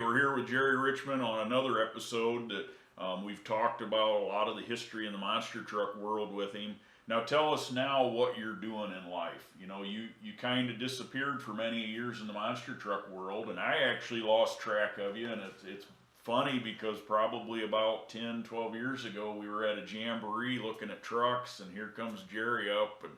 We're here with Jerry Richmond on another episode that we've talked about a lot of the history in the monster truck world with him. Now tell us now what you're doing in life. You know, you kind of disappeared for many years in the monster truck world, and I actually lost track of you, and it's funny because probably about 10, 12 years ago we were at a jamboree looking at trucks, and here comes Jerry up and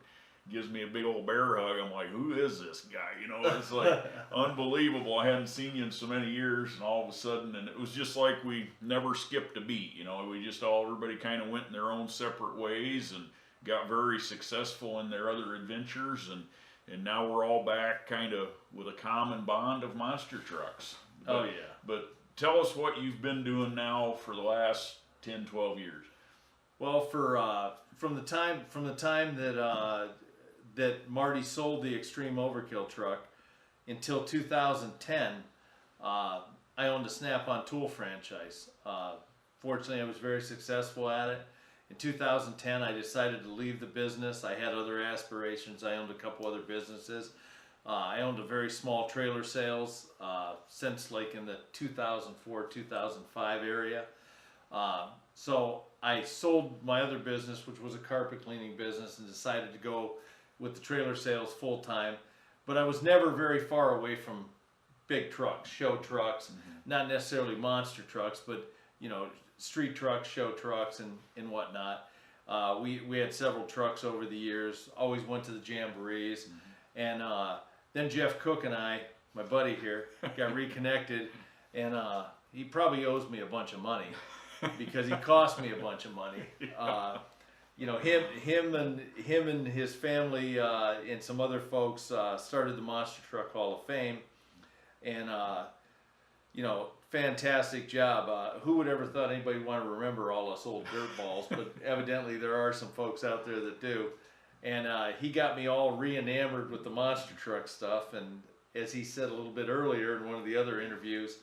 gives me a big old bear hug. I'm like, who is this guy? You know, it's like unbelievable. I hadn't seen you in so many years, and all of a sudden, and it was just like we never skipped a beat. You know, we just everybody kind of went in their own separate ways and got very successful in their other adventures, and now we're all back kind of with a common bond of monster trucks. Oh yeah. But tell us what you've been doing now for the last 10, 12 years. Well, from the time that Marty sold the Extreme Overkill truck until 2010, I owned a Snap-on tool franchise. Fortunately, I was very successful at it. In 2010, I decided to leave the business. I had other aspirations. I owned a couple other businesses. I owned a very small trailer sales since like in the 2004, 2005 area. So I sold my other business, which was a carpet cleaning business, and decided to go with the trailer sales full time. But I was never very far away from big trucks, show trucks, not necessarily monster trucks, but you know, street trucks, show trucks, and whatnot. We had several trucks over the years. Always went to the jamborees, and then Jeff Cook and I, my buddy here, got reconnected, and he probably owes me a bunch of money because he cost me a bunch of money. You know, him and his family and some other folks started the Monster Truck Hall of Fame, and you know, fantastic job. Who would ever thought anybody would want to remember all us old dirt balls? But evidently there are some folks out there that do. And he got me all re-enamored with the monster truck stuff. And as he said a little bit earlier in one of the other interviews,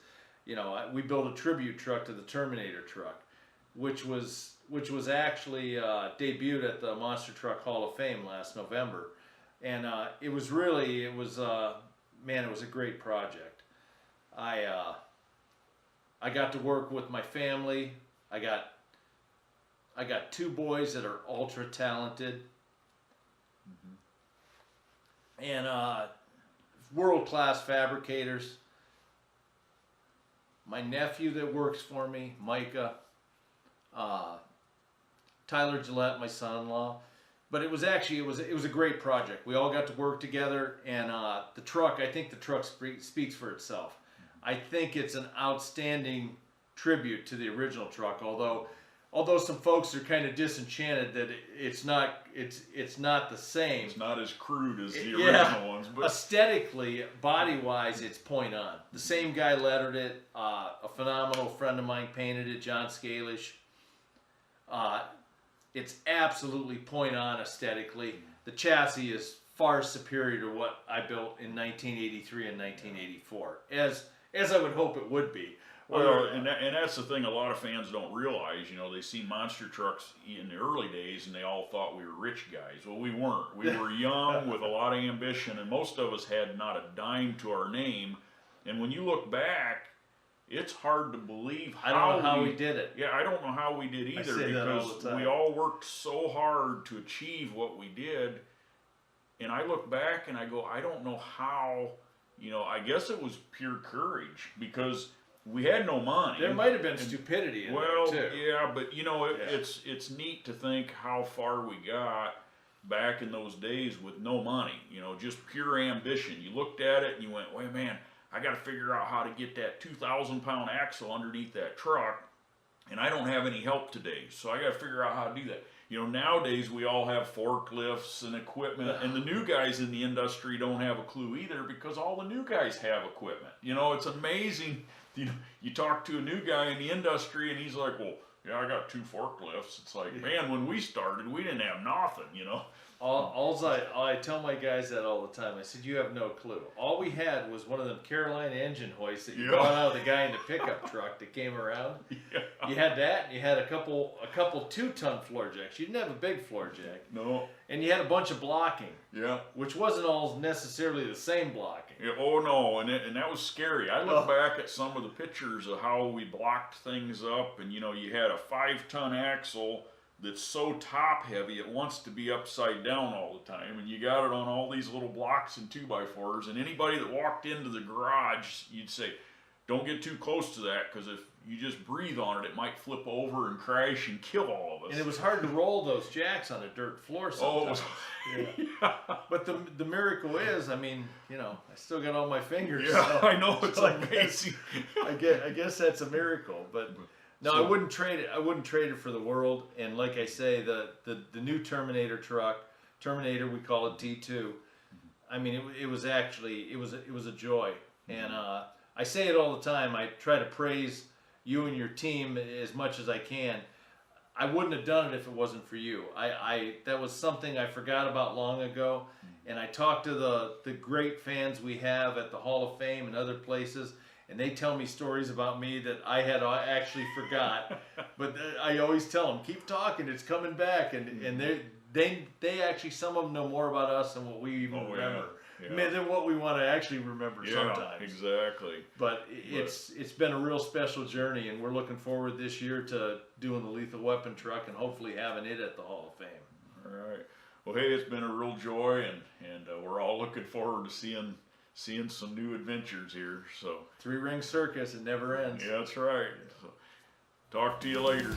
you know, we built a tribute truck to the Terminator truck, which was actually debuted at the Monster Truck Hall of Fame last November. And it was a great project. I got to work with my family. I got two boys that are ultra talented, and world-class fabricators. My nephew that works for me, Micah, Tyler Gillette, my son-in-law. But it was a great project. We all got to work together, and I think the truck speaks for itself. I think it's an outstanding tribute to the original truck, although some folks are kind of disenchanted that it's not the same. It's not as crude as the original ones, but aesthetically, body-wise, it's point on. The same guy lettered it. A phenomenal friend of mine painted it, John Scalish. It's absolutely point on aesthetically. The chassis is far superior to what I built in 1983 and 1984, as I would hope it would be. Well, and that's the thing a lot of fans don't realize. You know, they see monster trucks in the early days and they all thought we were rich guys. Well, we weren't. We were young with a lot of ambition, and most of us had not a dime to our name. And when you look back, it's hard to believe I don't know how we did it. Yeah, I don't know how we did either, because we all worked so hard to achieve what we did. And I look back and I go, I don't know how. You know, I guess it was pure courage, because we had no money. There might have been stupidity in there too. Yeah, but you know, it's neat to think how far we got back in those days with no money. You know, just pure ambition. You looked at it and you went, "Wait, man, I got to figure out how to get that 2,000-pound axle underneath that truck, and I don't have any help today, so I got to figure out how to do that." You know, nowadays we all have forklifts and equipment, and the new guys in the industry don't have a clue either, because all the new guys have equipment. You know, it's amazing. You talk to a new guy in the industry and he's like, "Well, yeah, I got 2 forklifts." It's like, man, when we started, we didn't have nothing, you know. I tell my guys that all the time. I said, you have no clue. All we had was one of them Carolina engine hoists that you bought out of the guy in the pickup truck that came around. Yeah. You had that, and you had a couple 2-ton floor jacks. You didn't have a big floor jack. No. And you had a bunch of blocking. Yeah. Which wasn't all necessarily the same blocking. Yeah, oh no, and that was scary. I look back at some of the pictures of how we blocked things up, and you know, you had a 5-ton axle that's so top heavy it wants to be upside down all the time, and you got it on all these little blocks and 2x4s, and anybody that walked into the garage, you'd say, don't get too close to that, because if you just breathe on it, it might flip over and crash and kill all of us. And it was hard to roll those jacks on a dirt floor sometimes. Oh, it was, yeah. But the miracle is, I mean, you know, I still got all my fingers. Yeah, so, I know, it's amazing. I guess that's a miracle, but no, I wouldn't trade it. I wouldn't trade it for the world. And like I say, the new Terminator truck, Terminator, we call it T2. I mean, it was actually it was a joy, and I say it all the time. I try to praise you and your team as much as I can. I wouldn't have done it if it wasn't for you. That was something I forgot about long ago, and I talked to the great fans we have at the Hall of Fame and other places, and they tell me stories about me that I had actually forgot. But I always tell them, keep talking, it's coming back, and they actually, some of them know more about us than what we even remember. Yeah. Than what we want to actually remember sometimes. Exactly. But it's been a real special journey, and we're looking forward this year to doing the Lethal Weapon truck and hopefully having it at the Hall of Fame. All right. Well, hey, it's been a real joy, and we're all looking forward to seeing some new adventures here. So 3-ring circus, it never ends. Yeah, that's right. So, talk to you later.